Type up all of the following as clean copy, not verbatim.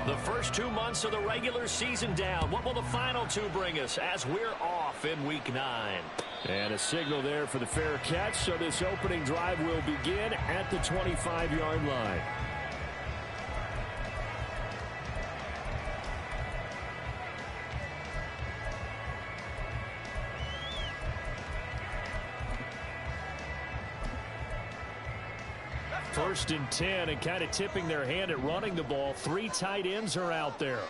The first 2 months of the regular season down. What will the final 2 bring us as we're off in Week 9? And a signal there for the fair catch, so this opening drive will begin at the 25-yard line. First and 10, and kind of tipping their hand at running the ball. 3 tight ends are out there.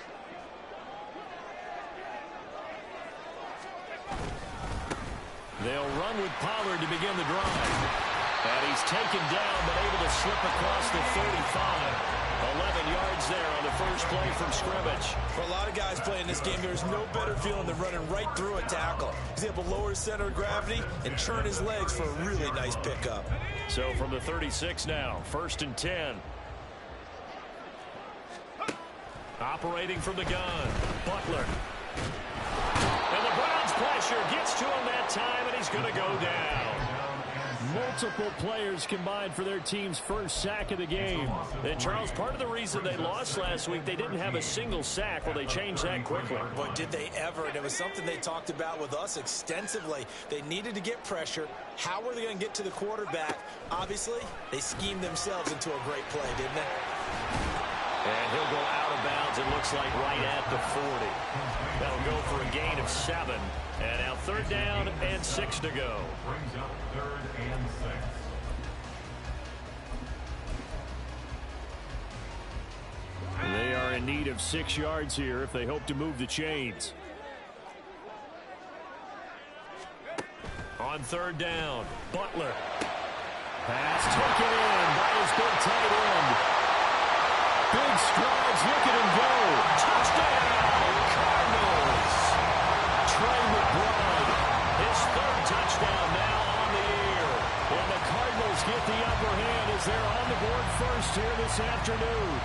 They'll run with Pollard to begin the drive. And he's taken down, but able to slip across the 35. 11 yards there on the first play from scrimmage. For a lot of guys playing this game, there's no better feeling than running right through a tackle. He's able to lower his center of gravity and turn his legs for a really nice pickup. So from the 36 now, first and 10. Operating from the gun, Butler. And the Browns pressure gets to him that time, and he's going to go down. Multiple players combined for their team's first sack of the game. And, Charles, part of the reason they lost last week, they didn't have a single sack. Well, they changed that quickly. But did they ever? And it was something they talked about with us extensively. They needed to get pressure. How were they going to get to the quarterback? Obviously, they schemed themselves into a great play, didn't they? And he'll go out of bounds, it looks like, right at the 40. That'll go for a gain of 7. And now 3rd down and 6 to go. Brings up 3rd and 6. They are in need of 6 yards here if they hope to move the chains. On 3rd down, Butler. Pass taken in by his big tight end. Big strides, look at him go. Touchdown, Cardinals. Trey McBride, his 3rd touchdown now on the year. And the Cardinals get the upper hand as they're on the board first here this afternoon.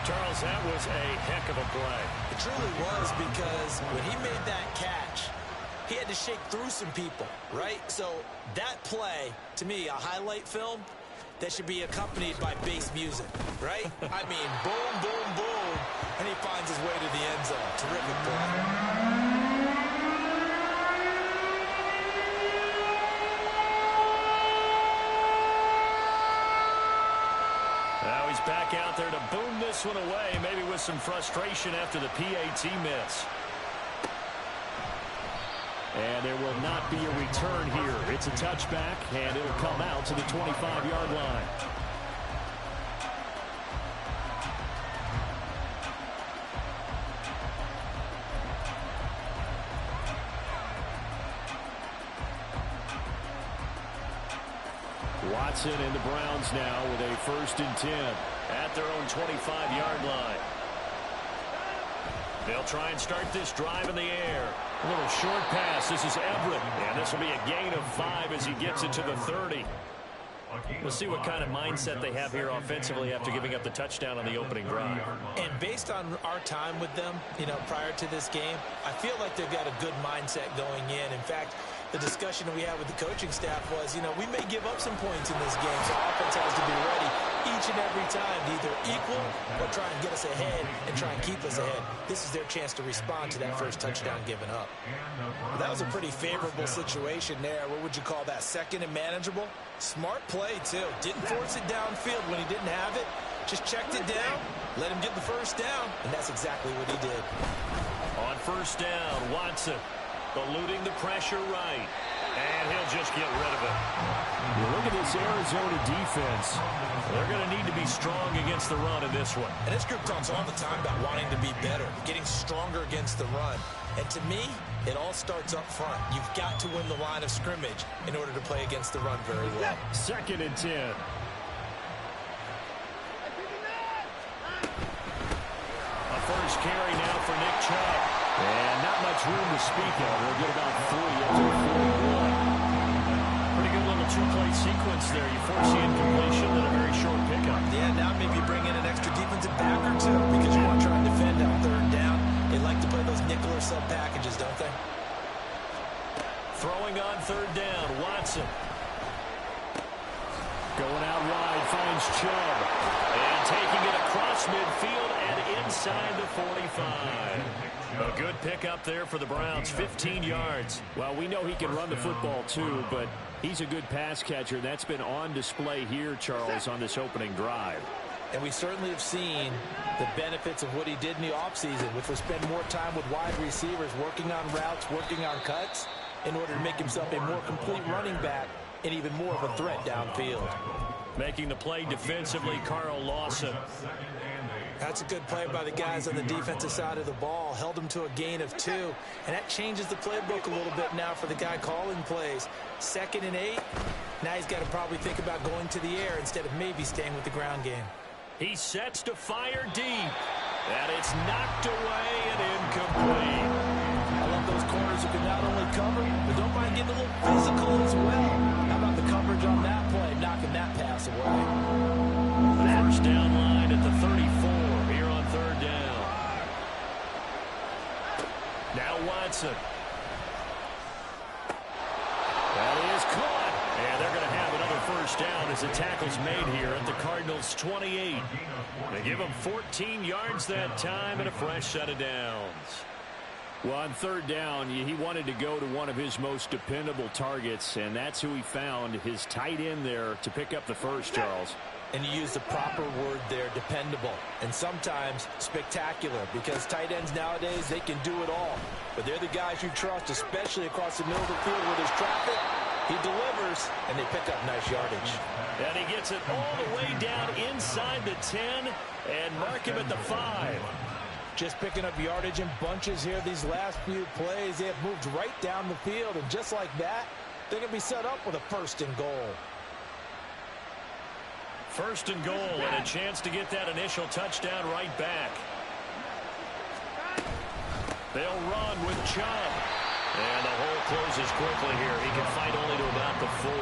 Charles, that was a heck of a play. It truly was, because when he made that catch, he had to shake through some people, right? So that play, to me, a highlight film that should be accompanied by bass music, right? I mean, boom, boom, boom, and he finds his way to the end zone. Terrific play. Now he's back out there to boom this one away, maybe with some frustration after the PAT miss. And there will not be a return here. It's a touchback, and it'll come out to the 25-yard line. Watson and the Browns now with a 1st and 10 at their own 25-yard line. They'll try and start this drive in the air. A little short pass. This is Everett. And this will be a gain of 5 as he gets it to the 30. We'll see what kind of mindset they have here offensively after giving up the touchdown on the opening drive. And based on our time with them, prior to this game, I feel like they've got a good mindset going in. In fact, the discussion we had with the coaching staff was, we may give up some points in this game, so offense has to be ready each and every time to either equal or try and get us ahead and try and keep us ahead. This is their chance to respond to that first touchdown given up. That was a pretty favorable situation there. What would you call that? 2nd and manageable? Smart play, too. Didn't force it downfield when he didn't have it. Just checked it down, let him get the first down, and that's exactly what he did. On 1st down, Watson eluding the pressure right. And he'll just get rid of it. Look at this Arizona defense. They're going to need to be strong against the run in this one. And this group talks all the time about wanting to be better, getting stronger against the run. And to me, it all starts up front. You've got to win the line of scrimmage in order to play against the run very well. 2nd and 10. A first carry now for Nick Chubb. And not much room to speak of. We'll get about 3 into the 41. Pretty good little 2-play sequence there. You force the incompletion and a very short pickup. Yeah, now maybe bring in an extra defensive back or 2 because you want to try and defend on 3rd down. They like to play those nickel or sub packages, don't they? Throwing on 3rd down, Watson. Going out wide, finds Chubb. And taking it across midfield and inside the 45. A good pickup there for the Browns, 15 yards. Well, we know he can run the football too, but he's a good pass catcher. That's been on display here, Charles, on this opening drive. And we certainly have seen the benefits of what he did in the offseason, which was spend more time with wide receivers, working on routes, working on cuts, in order to make himself a more complete running back and even more of a threat downfield. Making the play defensively, Carl Lawson. That's a good play by the guys on the defensive side of the ball. Held him to a gain of 2. And that changes the playbook a little bit now for the guy calling plays. 2nd and 8. Now he's got to probably think about going to the air instead of maybe staying with the ground game. He sets to fire deep. And it's knocked away and incomplete. I love those corners who can not only cover, but don't mind getting a little physical as well. How about the coverage on that play, knocking that pass away? The first down line at the 34 here on 3rd down. Now Watson. That is caught. And they're going to have another first down as the tackle's made here at the Cardinals' 28. They give him 14 yards that time and a fresh set of downs. Well, on 3rd down, he wanted to go to one of his most dependable targets, and that's who he found, his tight end there, to pick up the first, Charles. And you use the proper word there, dependable, and sometimes spectacular, because tight ends nowadays, they can do it all. But they're the guys you trust, especially across the middle of the field where there's traffic. He delivers, and they pick up nice yardage. And he gets it all the way down inside the 10 and mark him at the 5. Just picking up yardage in bunches here these last few plays. They have moved right down the field, and just like that, they're going to be set up with a 1st and goal. 1st and goal, and a chance to get that initial touchdown right back. They'll run with Chubb. And the hole closes quickly here. He can fight only to about the 4.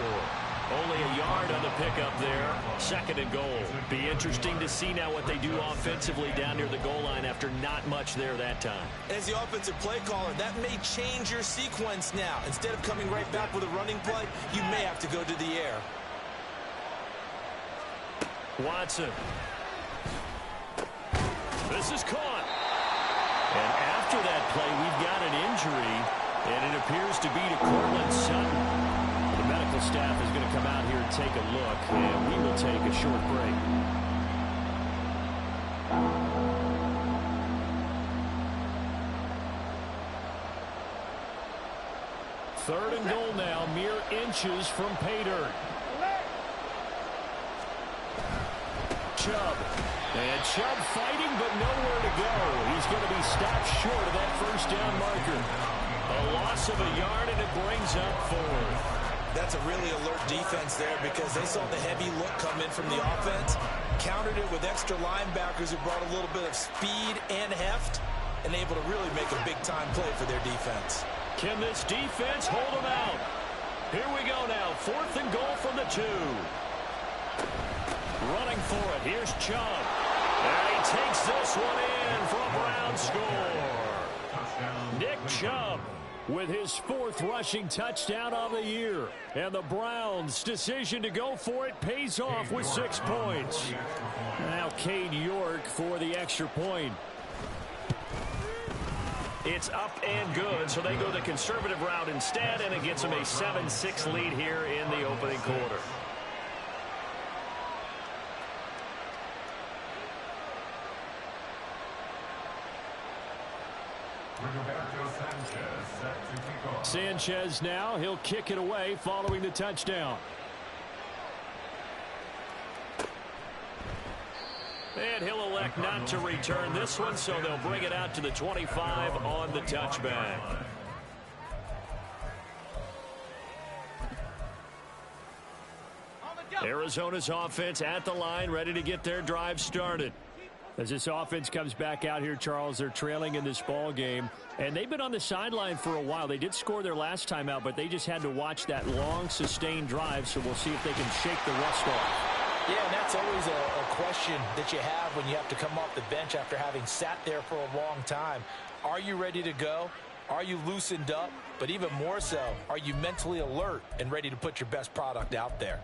Only a yard on the pickup there. 2nd and goal. Be interesting to see now what they do offensively down near the goal line after not much there that time. As the offensive play caller, that may change your sequence now. Instead of coming right back with a running play, you may have to go to the air. Watson. This is caught. And after that play, we've got an injury, and it appears to be to Cortland Sutton. The medical staff is going to come out here and take a look, and we will take a short break. Third and goal now, mere inches from pay dirt. Chubb. And Chubb fighting, but nowhere to go. He's going to be stopped short of that first down marker. A loss of a yard, and it brings up 4th. That's a really alert defense there because they saw the heavy look come in from the offense, countered it with extra linebackers who brought a little bit of speed and heft, and able to really make a big-time play for their defense. Can this defense hold them out? Here we go now. 4th and goal from the 2. Running for it. Here's Chubb. And he takes this one in for a Browns score. Nick Chubb with his 4th rushing touchdown of the year. And the Browns' decision to go for it pays off with 6 points. Now Cade York for the extra point. It's up and good, so they go the conservative route instead, and it gets them a 7-6 lead here in the opening quarter. Sanchez now, he'll kick it away following the touchdown. And he'll elect not to return this one, so they'll bring it out to the 25 on the touchback. Arizona's offense at the line, ready to get their drive started. As this offense comes back out here, Charles, they're trailing in this ball game, and they've been on the sideline for a while. They did score their last time out, but they just had to watch that long, sustained drive, so we'll see if they can shake the rust off. Yeah, and that's always a question that you have when you have to come off the bench after having sat there for a long time. Are you ready to go? Are you loosened up? But even more so, are you mentally alert and ready to put your best product out there?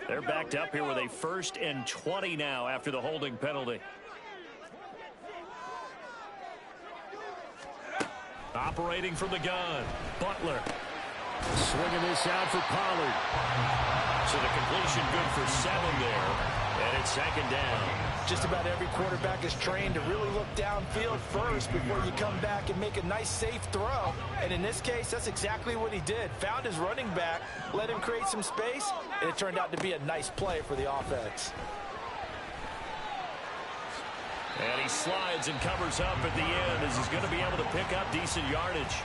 They're backed up here with a 1st and 20 now after the holding penalty. Operating from the gun, Butler. Swinging this out for Pollard. So the completion good for 7 there. And it's 2nd down. Just about every quarterback is trained to really look downfield first before you come back and make a nice, safe throw. And in this case, that's exactly what he did. Found his running back, let him create some space, and it turned out to be a nice play for the offense. And he slides and covers up at the end as he's going to be able to pick up decent yardage.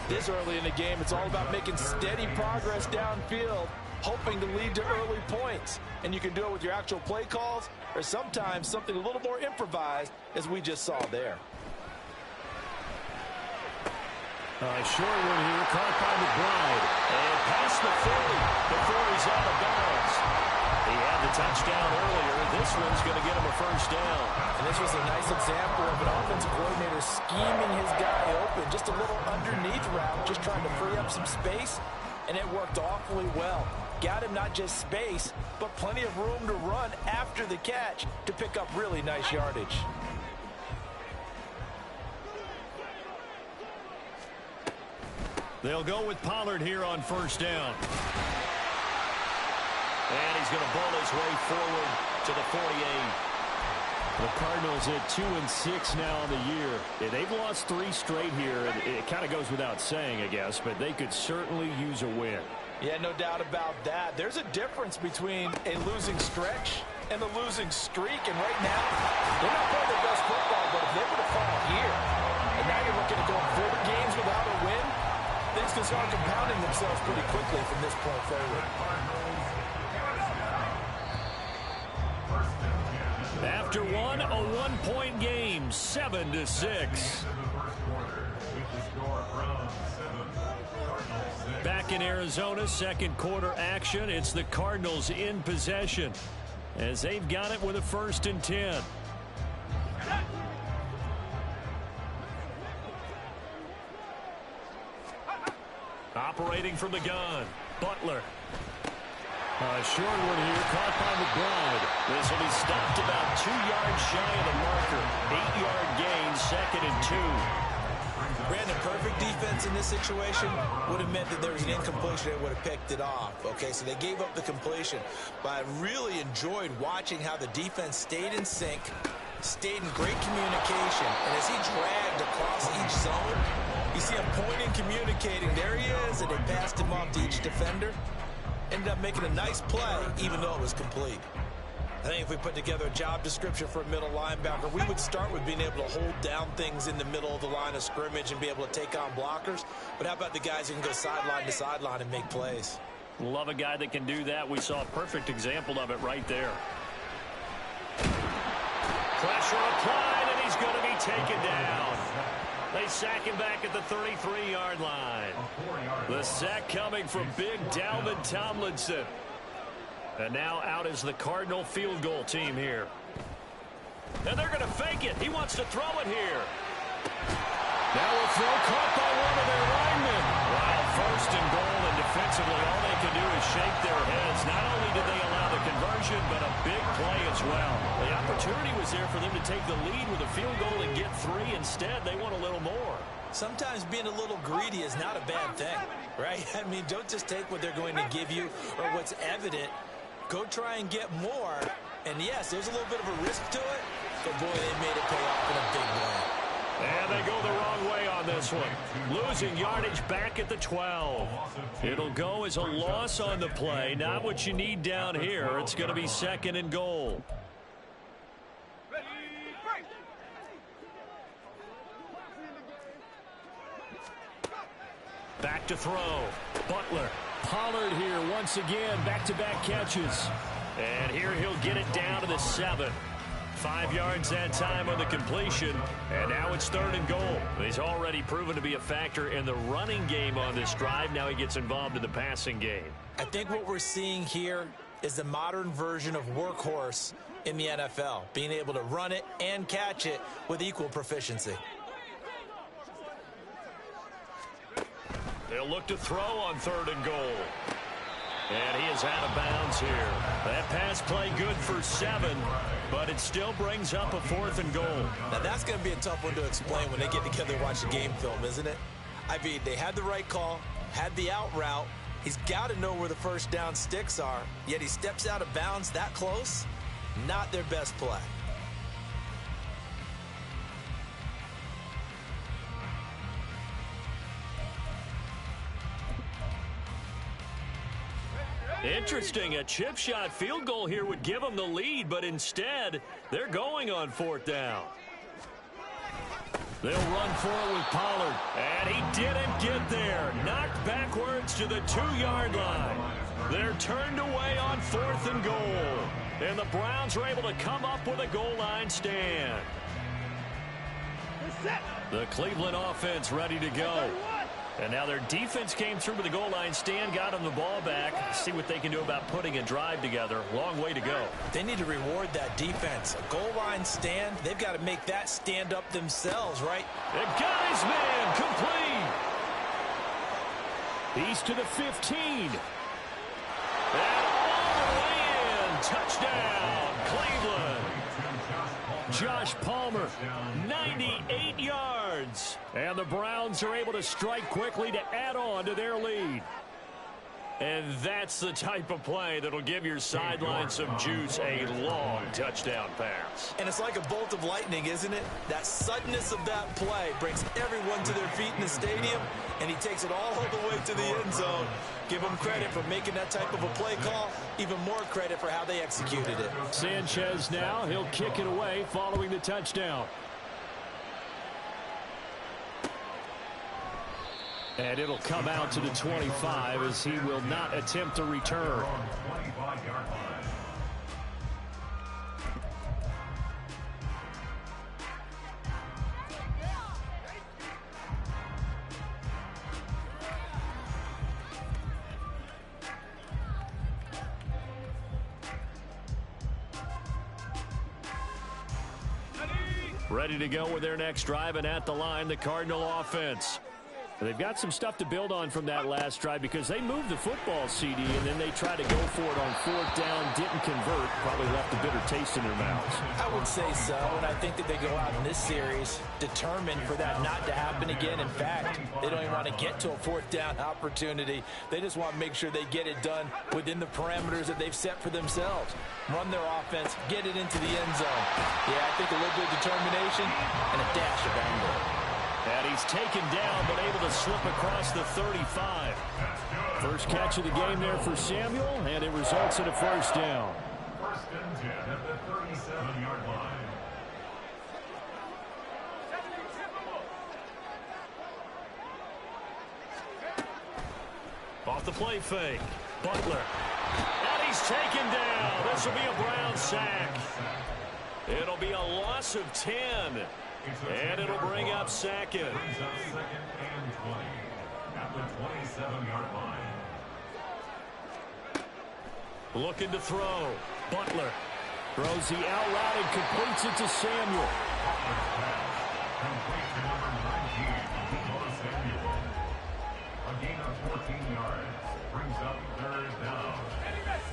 This early in the game, it's all about making steady progress downfield, hoping to lead to early points. And you can do it with your actual play calls or sometimes something a little more improvised, as we just saw there. Short one here, caught by McBride. And past the 40 before he's out of bounds. He had the touchdown earlier. This one's going to get him a 1st down. And this was a nice example of an offensive coordinator scheming his guy open. Just a little underneath route, just trying to free up some space. And it worked awfully well. Got him not just space, but plenty of room to run after the catch to pick up really nice yardage. They'll go with Pollard here on 1st down. And he's going to bowl his way forward to the 48. The Cardinals at 2-6 now on the year. Yeah, they've lost 3 straight here, and it kind of goes without saying, I guess, but they could certainly use a win. Yeah, no doubt about that. There's a difference between a losing stretch and a losing streak, and right now, they're not playing their best football, but if they were to fall here, and now you're looking at going 4 games without a win, things can start compounding themselves pretty quickly from this point forward. After one, a 1-point game, 7-6. Back in Arizona, 2nd quarter action. It's the Cardinals in possession as they've got it with a 1st and 10. Operating from the gun, Butler. Short one here, caught by McBride. This will be stopped about 2 yards shy of the marker. 8-yard gain, 2nd and 2. Brandon, perfect defense in this situation would have meant that there was an incompletion that would have picked it off. Okay, so they gave up the completion. But I really enjoyed watching how the defense stayed in sync, stayed in great communication. And as he dragged across each zone, you see him pointing, communicating. There he is, and they passed him off to each defender. Ended up making a nice play, even though it was complete. I think if we put together a job description for a middle linebacker, we would start with being able to hold down things in the middle of the line of scrimmage and be able to take on blockers. But how about the guys who can go sideline to sideline and make plays? Love a guy that can do that. We saw a perfect example of it right there. Pressure applied, and he's going to be taken down. They sack him back at the 33-yard line. The sack coming from big Dalvin Tomlinson. And now out is the Cardinal field goal team here. And they're going to fake it. He wants to throw it here. That will throw caught by one of their linemen. Wow, 1st and goal, and defensively all they can do is shake their heads. Not only did they allow the conversion, but a big play as well. The opportunity was there for them to take the lead with a field goal and get 3. Instead, they want a little more. Sometimes being a little greedy is not a bad thing, right? I mean, don't just take what they're going to give you or what's evident. Go try and get more. And yes, there's a little bit of a risk to it, but boy, they made it pay off in a big way. And they go the wrong way on this one. Losing yardage back at the 12. It'll go as a loss on the play. Not what you need down here. It's going to be 2nd and goal. Back to throw. Butler. Pollard here once again. Back-to-back catches. And here he'll get it down to the 7. 5 yards that time on the completion, and now it's 3rd and goal. He's already proven to be a factor in the running game on this drive. Now he gets involved in the passing game. I think what we're seeing here is the modern version of workhorse in the NFL, being able to run it and catch it with equal proficiency. They'll look to throw on 3rd and goal. And he is out of bounds here. That pass play good for 7, but it still brings up a 4th and goal. Now, that's going to be a tough one to explain when they get together and watch the game film, isn't it? I mean, they had the right call, had the out route. He's got to know where the first down sticks are, yet he steps out of bounds that close. Not their best play. Interesting, a chip shot field goal here would give them the lead, but instead, they're going on 4th down. They'll run for it with Pollard, and he didn't get there. Knocked backwards to the 2-yard line. They're turned away on 4th and goal, and the Browns are able to come up with a goal line stand. The Cleveland offense ready to go. And now their defense came through with the goal line stand, got them the ball back. See what they can do about putting a drive together. Long way to go. They need to reward that defense. A goal line stand, they've got to make that stand up themselves, right? They've got his man complete. He's to the 15. And all the way in. Touchdown, Cleveland. Josh Palmer, 98 yards. And the Browns are able to strike quickly to add on to their lead. And that's the type of play that'll give your sideline some juice, a long touchdown pass. And it's like a bolt of lightning, isn't it? That suddenness of that play brings everyone to their feet in the stadium, and he takes it all the way to the end zone. Give him credit for making that type of a play call, even more credit for how they executed it. Sanchez now, he'll kick it away following the touchdown. And it'll come out to the 25 as he will not attempt to return. Ready to go with their next drive, and at the line, the Cardinal offense. They've got some stuff to build on from that last drive because they moved the football, CD, and then they tried to go for it on 4th down, didn't convert, probably left a bitter taste in their mouths. I would say so, and I think that they go out in this series determined for that not to happen again. In fact, they don't even want to get to a 4th down opportunity. They just want to make sure they get it done within the parameters that they've set for themselves. Run their offense, get it into the end zone. Yeah, I think a little bit of determination and a dash of anger. And he's taken down, but able to slip across the 35. First catch of the game there for Samuel, and it results in a 1st down. 1st and 10 at the 37-yard line. Off the play fake. Butler. And he's taken down. This will be a Brown sack. It'll be a loss of 10. And it'll bring up 2nd. Brings up 2nd and 20 at the 27-yard line. Looking to throw. Butler. Throws the out route and completes it to Samuel. Complete to number 19, Samuel. A gain of 14 yards. Brings up 3rd down.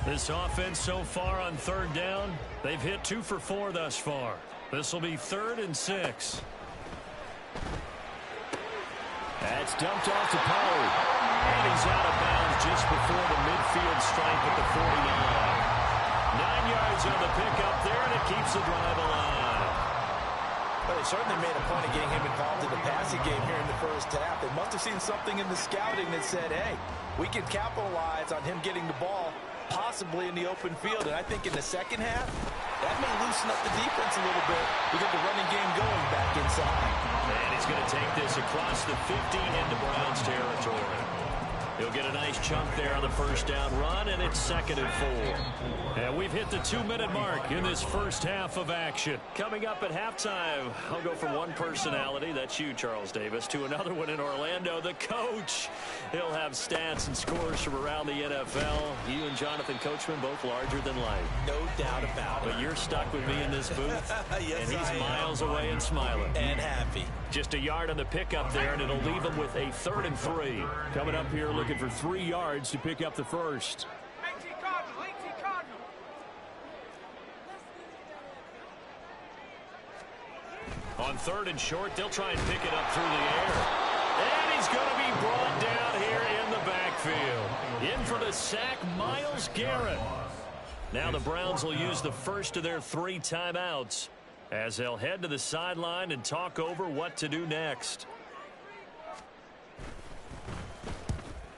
This offense so far on 3rd down, they've hit 2 for 4 thus far. This will be 3rd and 6. That's dumped off to Pollard. And he's out of bounds just before the midfield stripe at the 49. 9 yards on the pickup there, and it keeps the drive alive. Well, they certainly made a point of getting him involved in the passing game here in the first half. They must have seen something in the scouting that said, hey, we can capitalize on him getting the ball possibly in the open field. And I think in the second half, that may loosen up the defense a little bit to get the running game going back inside. And he's going to take this across the 50 into Browns territory. He'll get a nice chunk there on the 1st down run, and it's 2nd and 4. And we've hit the 2-minute mark in this first half of action. Coming up at halftime, I'll go from one personality, that's you, Charles Davis, to another one in Orlando, the coach. He'll have stats and scores from around the NFL. You and Jonathan Coachman, both larger than life. No doubt about it. But you're stuck with me in this booth, yes, and he's miles away and smiling. And happy. Just a yard on the pickup there, and it'll leave him with a 3rd and 3. Coming up here looking for 3 yards to pick up the 1st. On 3rd and short, they'll try and pick it up through the air. And he's going to be brought down here in the backfield. In for the sack, Myles Garrett. Now the Browns will use the first of their 3 timeouts as they'll head to the sideline and talk over what to do next.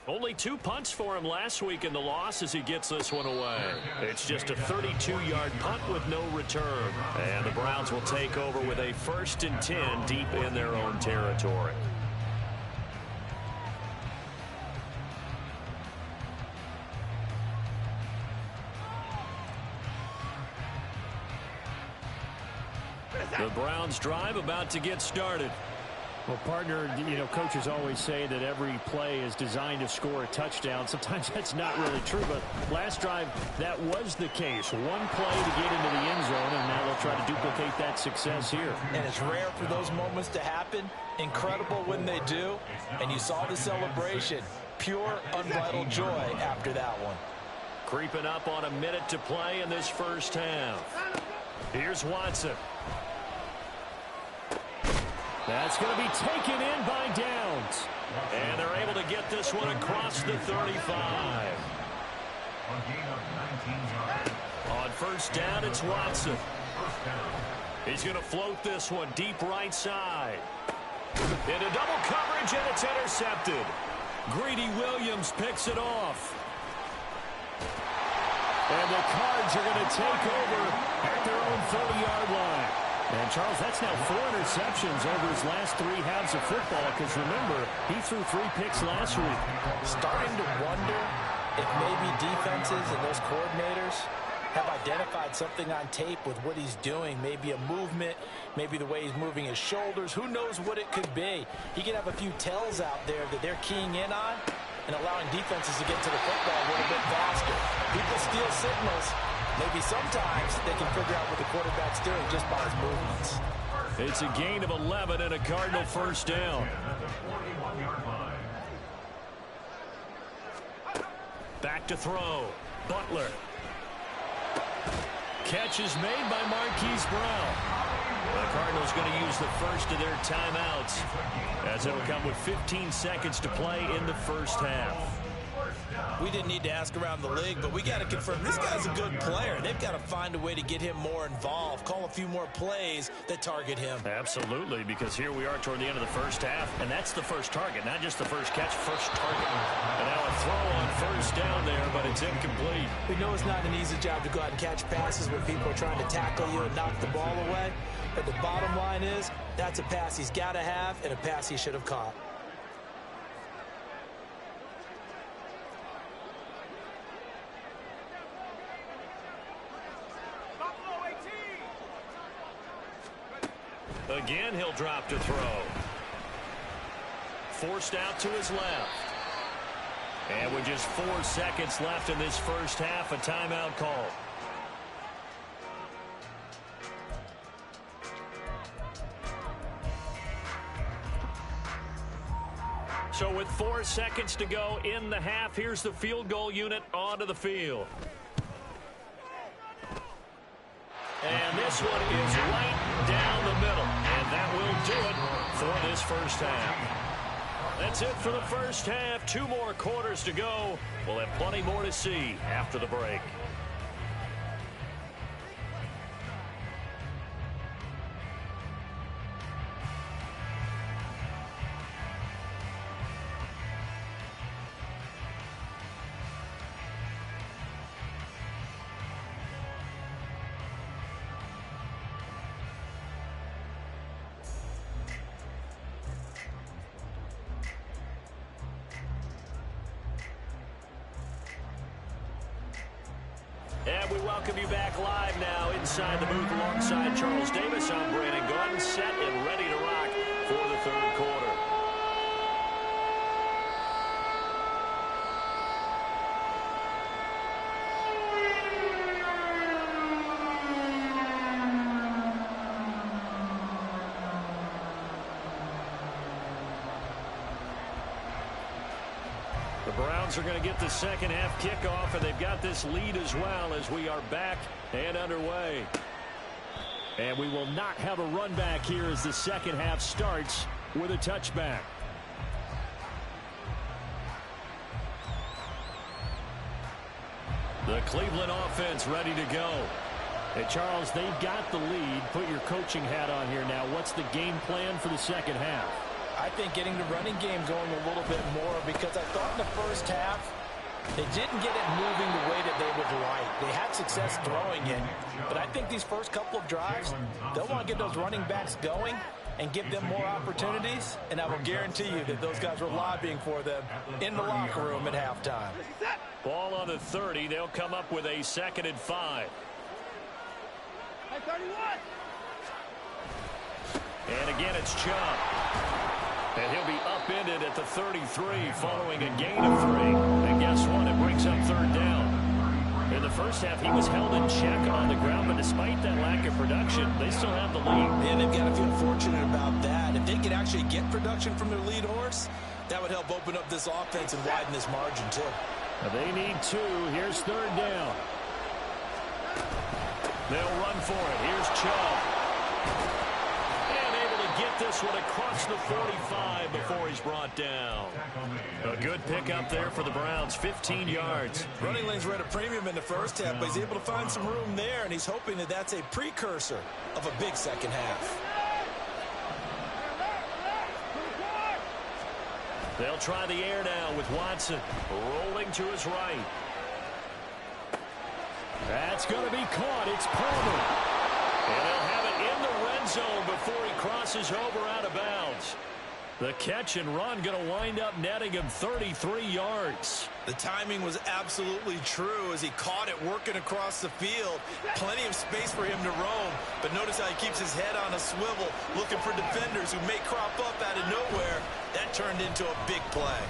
Only 2 punts for him last week in the loss as he gets this one away. It's just a 32-yard punt with no return. And the Browns will take over with a 1st and 10 deep in their own territory. The Browns drive about to get started. Well, partner, coaches always say that every play is designed to score a touchdown. Sometimes that's not really true, but last drive, that was the case. One play to get into the end zone, and now they'll try to duplicate that success here. And it's rare for those moments to happen. Incredible when they do. And you saw the celebration. Pure, unbridled joy after that one. Creeping up on a minute to play in this first half. Here's Watson. That's going to be taken in by Downs. And they're able to get this one across the 35. On 1st down, it's Watson. He's going to float this one deep right side. Into double coverage, and it's intercepted. Greedy Williams picks it off. And the Cards are going to take over at their own 30-yard line. And, Charles, that's now 4 interceptions over his last 3 halves of football, because, remember, he threw 3 picks last week. Starting to wonder if maybe defenses and those coordinators have identified something on tape with what he's doing. Maybe a movement, maybe the way he's moving his shoulders. Who knows what it could be? He could have a few tells out there that they're keying in on and allowing defenses to get to the football a little bit faster. People steal signals. Maybe sometimes they can figure out what the quarterback's doing just by his movements. It's a gain of 11 and a Cardinal 1st down. Back to throw. Butler. Catch is made by Marquise Brown. The Cardinals going to use the first of their timeouts as it'll come with 15 seconds to play in the first half. We didn't need to ask around the league, but we got to confirm this guy's a good player. They've got to find a way to get him more involved, call a few more plays that target him. Absolutely, because here we are toward the end of the first half, and that's the first target, not just the first catch, first target. And now a throw on 1st down there, but it's incomplete. We know it's not an easy job to go out and catch passes when people are trying to tackle you and knock the ball away, but the bottom line is that's a pass he's got to have and a pass he should have caught. Again, he'll drop to throw. Forced out to his left. And with just 4 seconds left in this first half, a timeout call. So with 4 seconds to go in the half, here's the field goal unit onto the field. And this one is right down the middle. And that will do it for this first half. That's it for the first half. 2 more quarters to go. We'll have plenty more to see after the break. And we welcome you back live now inside the booth alongside Charles Davis. I'm Brandon Gordon, set and ready to rock for the 3rd quarter. The Browns are going to get the second half kickoff, and they've got this lead as well as we are back and underway. And we will not have a run back here as the second half starts with a touchback. The Cleveland offense ready to go. Hey, Charles, they've got the lead. Put your coaching hat on here now. What's the game plan for the second half? I think getting the running game going a little bit more, because I thought in the first half they didn't get it moving the way that they would like. They had success throwing it, but I think these first couple of drives, they'll want to get those running backs going and give them more opportunities, and I will guarantee you that those guys were lobbying for them in the locker room at halftime. Ball on the 30. They'll come up with a 2nd and 5. And again, it's Chubb. And he'll be upended at the 33 following a gain of 3. And guess what? It brings up 3rd down. In the first half, he was held in check on the ground, but despite that lack of production, they still have the lead. And they've got to feel fortunate about that. If they could actually get production from their lead horse, that would help open up this offense and widen this margin, too. Now they need 2. Here's 3rd down. They'll run for it. Here's Chubb. And able to get this one across the 45 before he's brought down. A good pickup there for the Browns, 15 yards. Running lanes were at a premium in the first half, but he's able to find some room there, and he's hoping that that's a precursor of a big second half. They'll try the air now with Watson rolling to his right. That's going to be caught. It's Palmer. And they'll have it in the red zone before he crosses over out of bounds. The catch and run going to wind up netting him 33 yards. The timing was absolutely true as he caught it working across the field. Plenty of space for him to roam, but notice how he keeps his head on a swivel, looking for defenders who may crop up out of nowhere. That turned into a big play.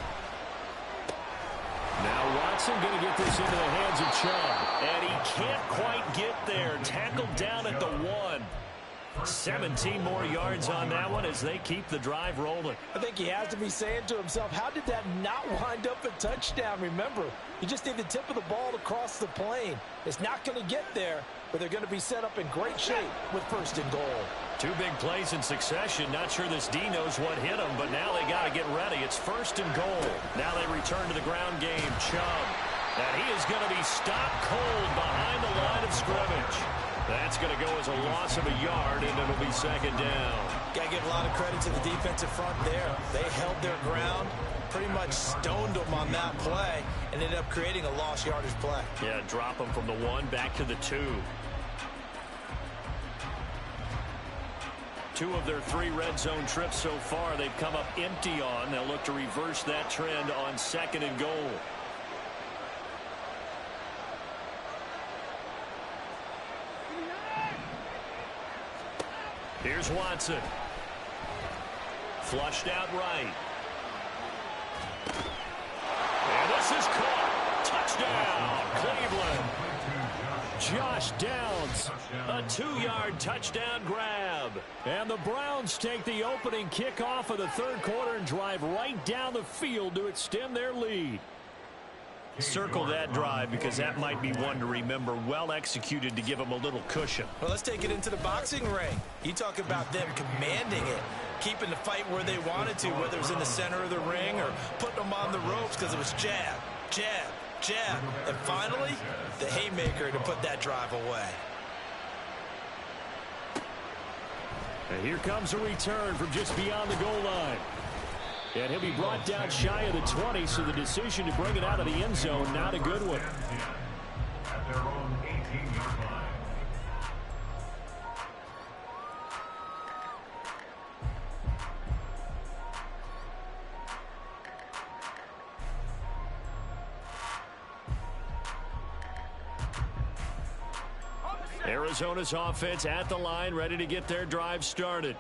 Now Watson going to get this into the hands of Chubb. And he can't quite get there. Tackled down at the 1. 17 more yards on that one as they keep the drive rolling. I think he has to be saying to himself, how did that not wind up a touchdown? Remember, you just need the tip of the ball to cross the plane. It's not going to get there, but they're going to be set up in great shape with 1st and goal. 2 big plays in succession. Not sure this D knows what hit him, but now they got to get ready. It's 1st and goal. Now they return to the ground game. Chubb. And he is going to be stopped cold behind the line of scrimmage. That's going to go as a loss of a yard, and it'll be 2nd down. Got to give a lot of credit to the defensive front there. They held their ground, pretty much stoned them on that play, and ended up creating a lost yardage play. Yeah, drop them from the 1 back to the 2. 2 of their 3 red zone trips so far they've come up empty on. They'll look to reverse that trend on 2nd and goal. Here's Watson. Flushed out right. And this is caught. Touchdown, Cleveland. Josh Downs. A 2-yard touchdown grab. And the Browns take the opening kickoff of the 3rd quarter and drive right down the field to extend their lead. Circle that drive because that might be one to remember. Well executed to give them a little cushion. Well, let's take it into the boxing ring. You talk about them commanding it, keeping the fight where they wanted to, whether it was in the center of the ring or putting them on the ropes because it was jab, jab, jab. And finally, the haymaker to put that drive away. And here comes a return from just beyond the goal line. And he'll be brought down shy of the 20, so the decision to bring it out of the end zone, not a good one. At their own 18-yard line. Arizona's offense at the line, ready to get their drive started.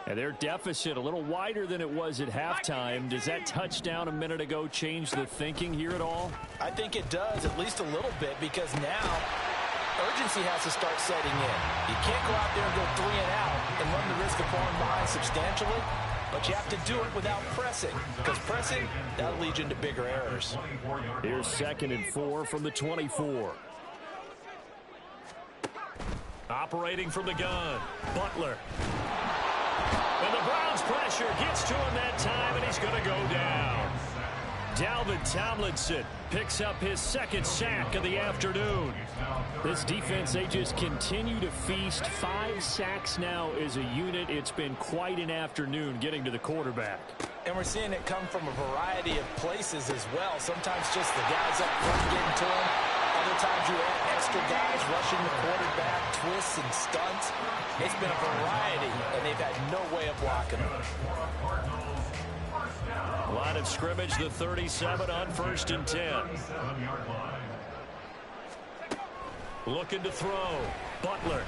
And their deficit a little wider than it was at halftime. Does that touchdown a minute ago change the thinking here at all? I think it does, at least a little bit, because now urgency has to start setting in. You can't go out there and go 3 and out and run the risk of falling behind substantially, but you have to do it without pressing, because pressing, that'll lead you into bigger errors. Here's 2nd and 4 from the 24. Operating from the gun, Butler. And the Browns pressure gets to him that time, and he's going to go down. Dalvin Tomlinson picks up his second sack of the afternoon. This defense, they just continue to feast. 5 sacks now as a unit. It's been quite an afternoon getting to the quarterback. And we're seeing it come from a variety of places as well. Sometimes just the guys up front getting to him. Other times you have extra guys rushing the quarterback, twists and stunts. It's been a variety, and they've had no way of blocking him. Line of scrimmage, the 37 on 1st and 10. Looking to throw. Butler.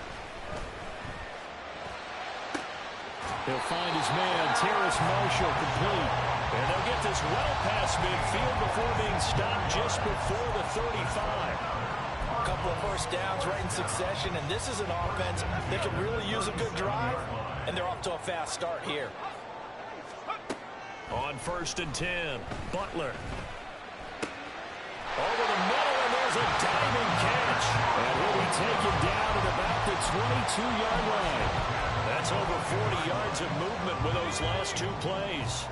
He'll find his man, Terrace Marshall, complete. And they'll get this well past midfield before being stopped just before the 35. A couple of first downs right in succession, and this is an offense that can really use a good drive, and they're off to a fast start here. On 1st and 10, Butler. Over the middle, and there's a diving catch. And he'll be taken down at about the 22-yard line. That's over 40 yards of movement with those last 2 plays.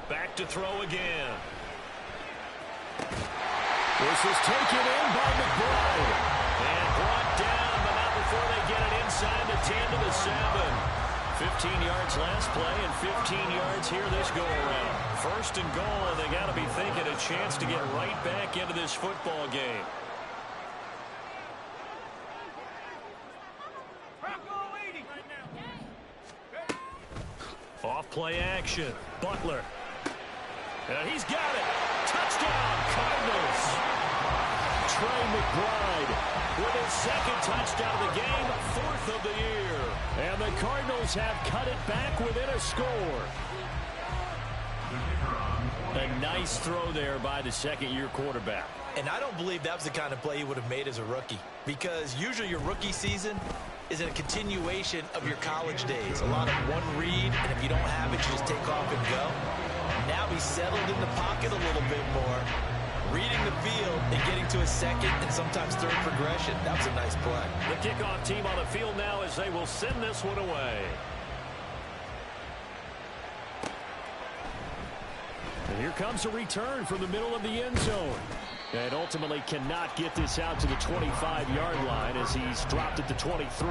Back to throw again. This is taken in by McBride. And brought down, but not before they get it inside the 10 to the 7. 15 yards last play and 15 yards here this go-around. 1st and goal, and they got to be thinking a chance to get right back into this football game. Off play action. Butler. And he's got it. Touchdown, Cardinals. Trey McBride with his 2nd touchdown of the game, 4th of the year. And the Cardinals have cut it back within a score. A nice throw there by the 2nd-year quarterback. And I don't believe that was the kind of play he would have made as a rookie, because usually your rookie season is a continuation of your college days. A lot of one read, and if you don't have it, you just take off and go. Now he's settled in the pocket a little bit more, reading the field and getting to his 2nd and sometimes 3rd progression. That was a nice play. The kickoff team on the field now as they will send this one away. And here comes a return from the middle of the end zone. And ultimately cannot get this out to the 25-yard line as he's dropped at the 23.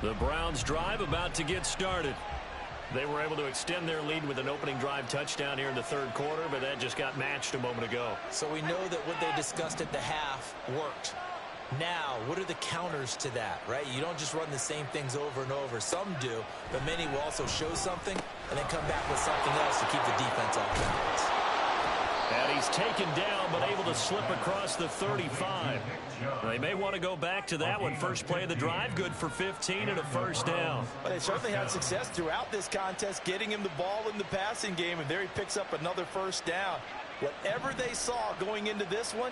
The Browns drive about to get started. They were able to extend their lead with an opening drive touchdown here in the 3rd quarter, but that just got matched a moment ago. So we know that what they discussed at the half worked. Now, what are the counters to that, right? You don't just run the same things over and over. Some do, but many will also show something and then come back with something else to keep the defense off balance. And he's taken down, but able to slip across the 35. They may want to go back to that one. First play of the drive, good for 15 and a 1st down. But they certainly had success throughout this contest, getting him the ball in the passing game, and there he picks up another 1st down. Whatever they saw going into this one,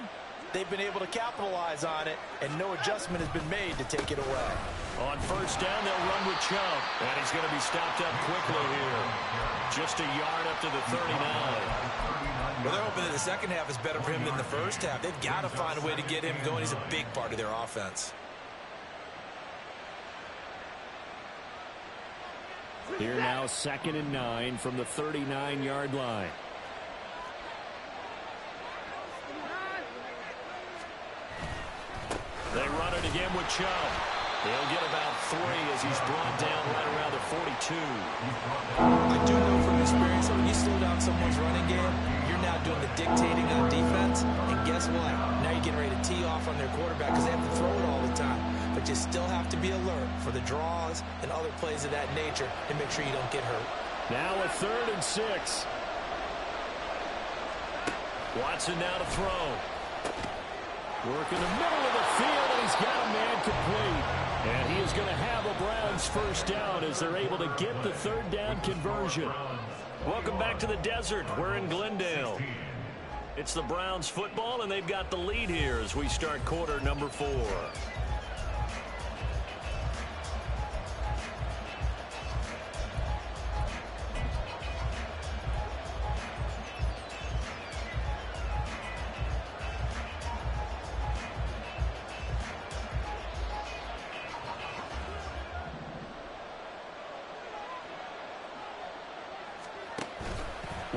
they've been able to capitalize on it, and no adjustment has been made to take it away. On 1st down, they'll run with Chubb, and he's going to be stopped up quickly here. Just a yard up to the 39. Well, they're hoping that the 2nd half is better for him than the 1st half. They've got to find a way to get him going. He's a big part of their offense. Here now 2nd and 9 from the 39-yard line. They run it again with Chubb. He'll get about 3 as he's brought down right around the 42. I do know from experience that when you slow down someone's running game, you're now doing the dictating on defense. And guess what? Now you're getting ready to tee off on their quarterback because they have to throw it all the time. But you still have to be alert for the draws and other plays of that nature to make sure you don't get hurt. Now a 3rd and 6. Watson now to throw. Work in the middle of the field, and he's got a man complete. And he is going to have a Browns 1st down as they're able to get the 3rd down conversion. Welcome back to the desert. We're in Glendale. It's the Browns football, and they've got the lead here as we start quarter number 4.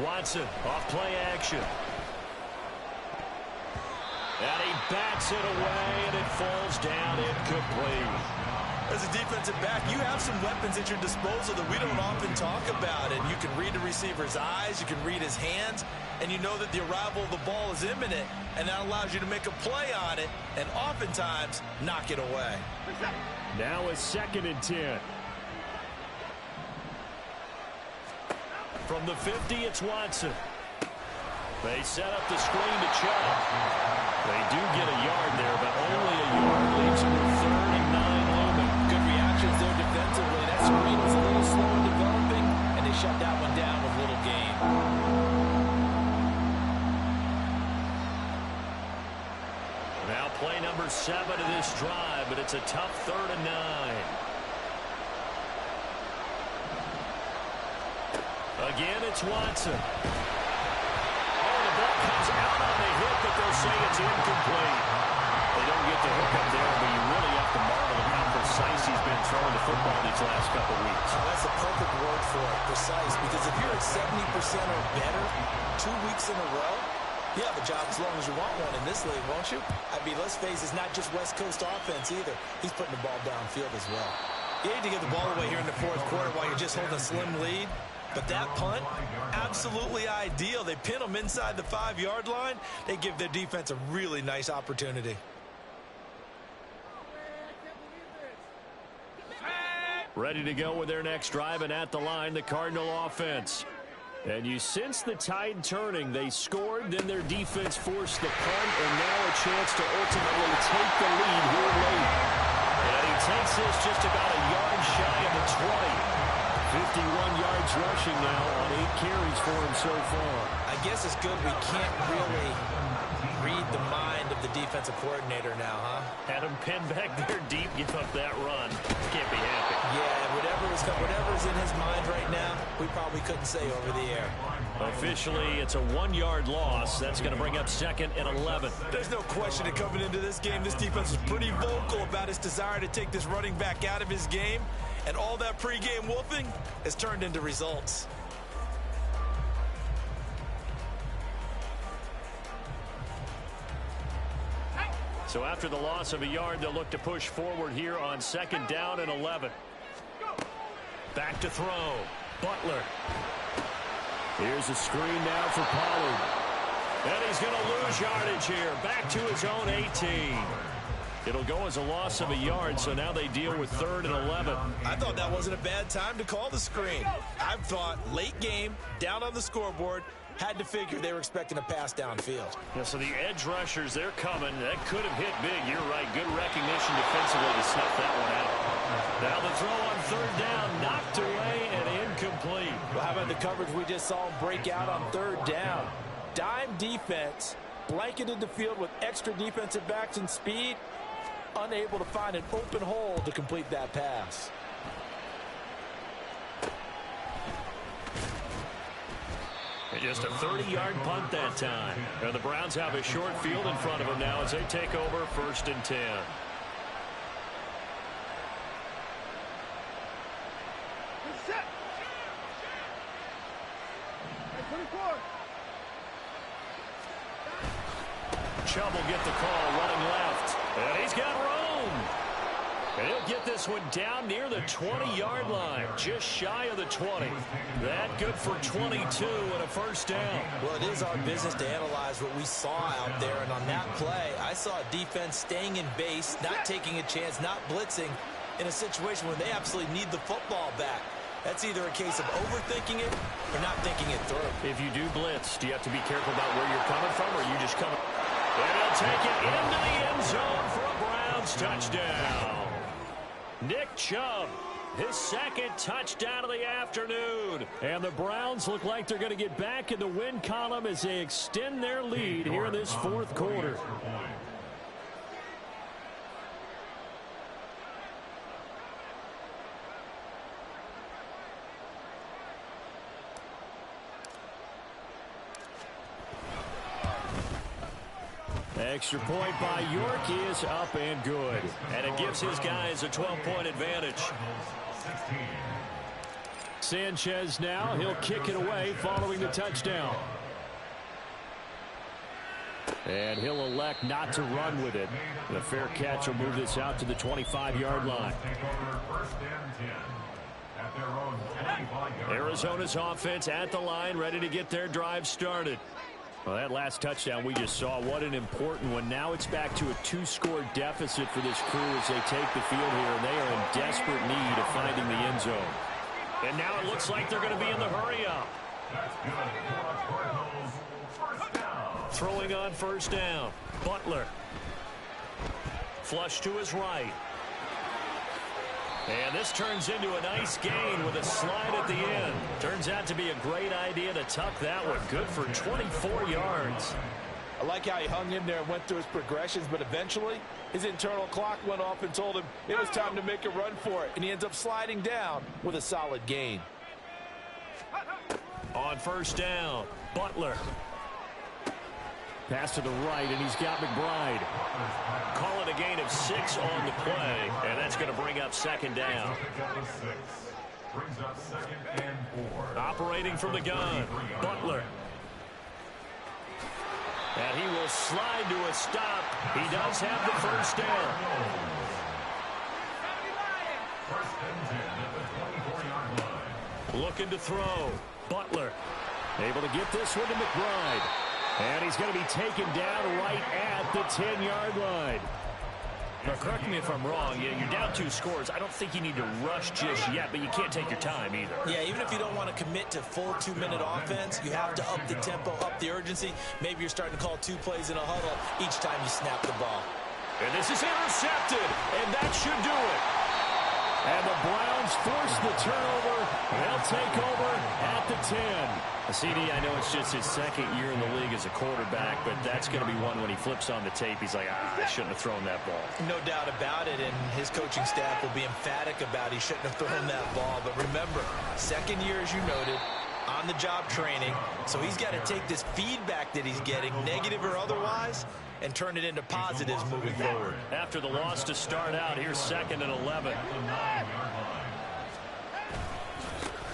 Watson off play action. And he bats it away, and it falls down incomplete. As a defensive back, you have some weapons at your disposal that we don't often talk about. And you can read the receiver's eyes, you can read his hands, and you know that the arrival of the ball is imminent, and that allows you to make a play on it and oftentimes knock it away. Now a 2nd and 10. From the 50, it's Watson. They set up the screen to Chubb. They do get a yard there, but only a yard. Leaves them with 3rd and 9 looming. Good reactions there defensively. That screen was a little slow in developing, and they shut that one down with little gain. Now play number 7 of this drive, but it's a tough 3rd and 9. Again, it's Watson. Oh, the ball comes out on the hit, but they'll say it's incomplete. They don't get the hook up there, but you really have to marvel at how precise he's been throwing the football these last couple weeks. Oh, that's a perfect word for it, precise, because if you're at 70% or better 2 weeks in a row, you have a job as long as you want one in this league, won't you? I mean, let's face it, it's not just West Coast offense either. He's putting the ball downfield as well. You need to get the ball away here in the 4th quarter while you're just holding a slim lead. But that punt, absolutely ideal. They pin them inside the 5-yard line. They give their defense a really nice opportunity. Ready to go with their next drive, and at the line, the Cardinal offense. And you sense the tide turning. They scored, then their defense forced the punt, and now a chance to ultimately take the lead here late. And he takes this just about a yard shy of the 20. 51 yards rushing now on 8 carries for him so far. I guess it's good we can't really read the mind of the defensive coordinator now, huh? Had him pinned back there deep, give up that run. Can't be happy. Yeah, whatever's in his mind right now, we probably couldn't say over the air. Officially, it's a 1-yard loss. That's going to bring up 2nd and 11. There's no question that coming into this game, this defense was pretty vocal about its desire to take this running back out of his game. And all that pregame wolfing has turned into results. So after the loss of a yard, they'll look to push forward here on 2nd down and 11. Back to throw. Butler. Here's a screen now for Pollard. And he's going to lose yardage here. Back to his own 18. It'll go as a loss of a yard, so now they deal with 3rd and 11. I thought that wasn't a bad time to call the screen. I thought late game, down on the scoreboard, had to figure they were expecting a pass downfield. Yeah, so the edge rushers, they're coming. That could have hit big. You're right. Good recognition defensively to snuff that one out. Now the throw on 3rd down, knocked away and incomplete. Well, how about the coverage we just saw him break out on 3rd down? Dime defense, blanketed the field with extra defensive backs and speed, unable to find an open hole to complete that pass. And just a 30-yard punt that time. And the Browns have a short field in front of them now as they take over 1st and 10. Chubb will get the call running left. And he's got room. And he'll get this one down near the 20-yard line, just shy of the 20. That good for 22 and a 1st down. Well, it is our business to analyze what we saw out there. And on that play, I saw a defense staying in base, not taking a chance, not blitzing in a situation where they absolutely need the football back. That's either a case of overthinking it or not thinking it through. If you do blitz, do you have to be careful about where you're coming from, or you just coming? And he'll take it into the end zone for a Browns touchdown. Nick Chubb, his 2nd touchdown of the afternoon. And the Browns look like they're going to get back in the win column as they extend their lead here in this 4th quarter. Extra point by York is up and good. And it gives his guys a 12-point advantage. Sanchez now. He'll kick it away following the touchdown. And he'll elect not to run with it. The fair catch will move this out to the 25-yard line. Arizona's offense at the line, ready to get their drive started. Well, that last touchdown we just saw, what an important one. Now it's back to a 2-score deficit for this crew as they take the field here, and they are in desperate need of finding the end zone. And now it looks like they're going to be in the hurry-up. Throwing on first down. Butler. Flush to his right. And this turns into a nice gain with a slide at the end. Turns out to be a great idea to tuck that one. Good for 24 yards. I like how he hung in there and went through his progressions, but eventually his internal clock went off and told him it was time to make a run for it. And he ends up sliding down with a solid gain. On first down, Butler. Pass to the right, and he's got McBride. Call it a gain of 6 on the play, and that's going to bring up second down. Operating from the gun, Butler. And he will slide to a stop. He does have the first down. Looking to throw. Butler able to get this one to McBride. And he's going to be taken down right at the 10-yard line. Now, correct me if I'm wrong. You're down 2 scores. I don't think you need to rush just yet, but you can't take your time either. Yeah, even if you don't want to commit to full 2-minute offense, you have to up the tempo, up the urgency. Maybe you're starting to call 2 plays in a huddle each time you snap the ball. And this is intercepted, and that should do it. And the Browns force the turnover. They'll take over at the 10. CD, I know it's just his second year in the league as a quarterback, but that's going to be one when he flips on the tape. He's like, I shouldn't have thrown that ball. No doubt about it, and his coaching staff will be emphatic about he shouldn't have thrown that ball. But remember, second year, as you noted, on-the-job training, so he's got to take this feedback that he's getting, negative or otherwise, and turn it into positives moving forward. After the loss to start out, here's 2nd and 11.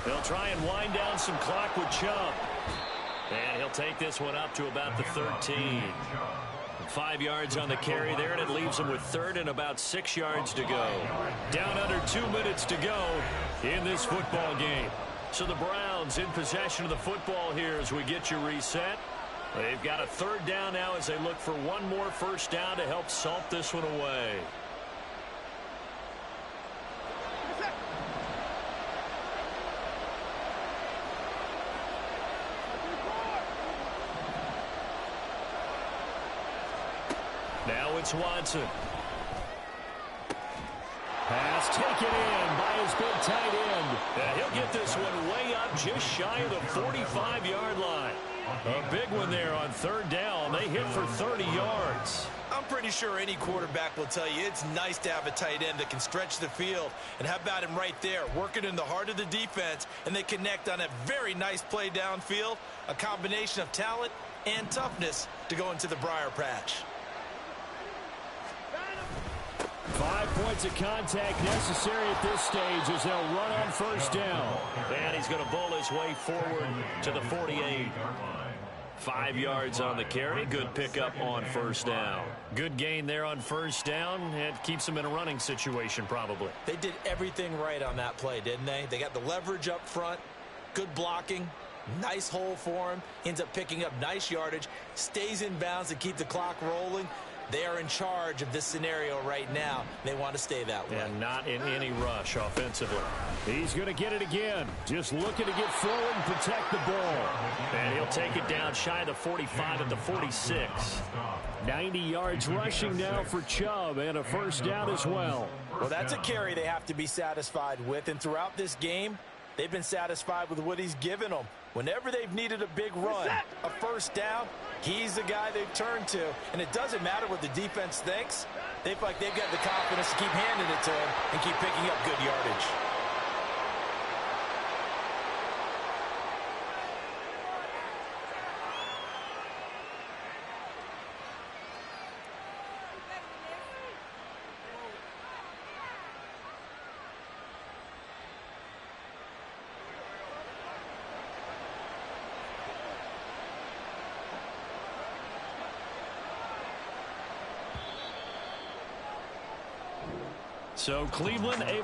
They'll try and wind down some clock with Chubb. And he'll take this one up to about the 13. 5 yards on the carry there, and it leaves him with 3rd and about 6 yards to go. Down under 2 minutes to go in this football game. So the Browns in possession of the football here as we get you reset. They've got a 3rd down now as they look for one more first down to help salt this one away. Now it's Watson. Pass taken in by his big tight end. And he'll get this one way up just shy of the 45-yard line. A big one there on 3rd down. They hit for 30 yards. I'm pretty sure any quarterback will tell you it's nice to have a tight end that can stretch the field. And how about him right there, working in the heart of the defense, and they connect on a very nice play downfield, a combination of talent and toughness to go into the briar patch. 5 points of contact necessary at this stage as they'll run on first down. And he's going to bowl his way forward to the 48. 5 yards on the carry. Good pickup on first down. Good gain there on first down. It keeps him in a running situation probably. They did everything right on that play, didn't they? They got the leverage up front, good blocking, nice hole for him. Ends up picking up nice yardage, stays in bounds to keep the clock rolling. They are in charge of this scenario right now. They want to stay that way. And not in any rush offensively. He's going to get it again. Just looking to get forward and protect the ball. And he'll take it down shy of the 45 at the 46. 90 yards rushing now for Chubb and a first down as well. Well, that's a carry they have to be satisfied with. And throughout this game, they've been satisfied with what he's given them. Whenever they've needed a big run, a first down, he's the guy they've turned to. And it doesn't matter what the defense thinks. They feel like they've got the confidence to keep handing it to him and keep picking up good yardage. So Cleveland able